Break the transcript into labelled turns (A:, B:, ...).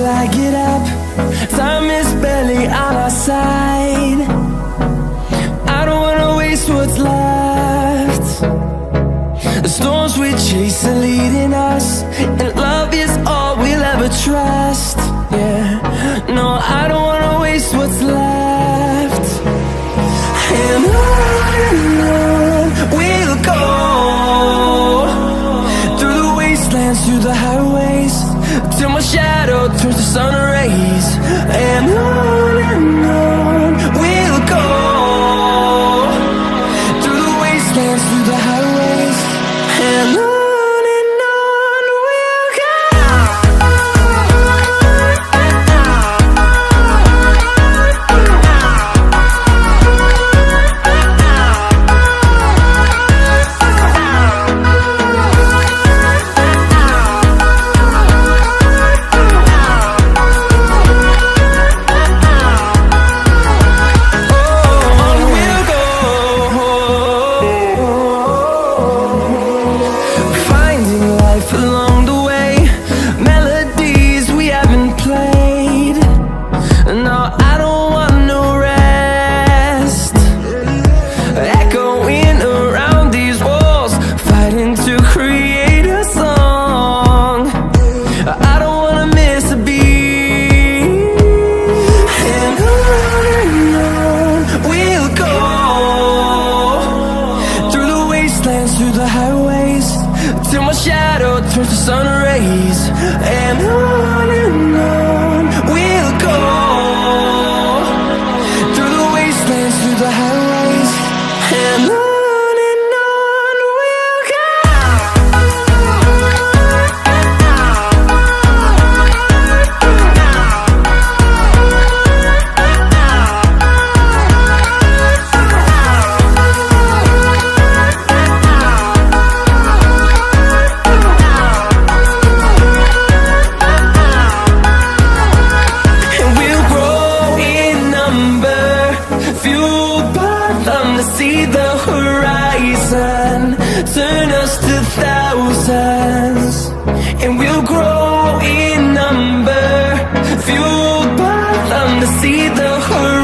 A: till I get up. Time is barely on our side. I don't wanna waste what's left. The storms we chase are leading us, and love is all we'll ever trust. Yeah, no, I don't wanna waste what's left. And on we'll go, through the wastelands, through the highways, till my shadow turns to sun rays. And on we'll go, through the wastelands, through the highways, and on we'll go. Along the way, melodies we haven't played. No, I don't want no rest. Echoing around these walls, fighting to create a song. I don't wanna miss a beat. And on we'll go, through the wastelands, through the highways, till my shadow turns to sun rays. And on we'll go, through the wastelands, through the highways, and on we'll go. See the horizon, turn us to thousands, and we'll grow in number, fueled by them to see the horizon.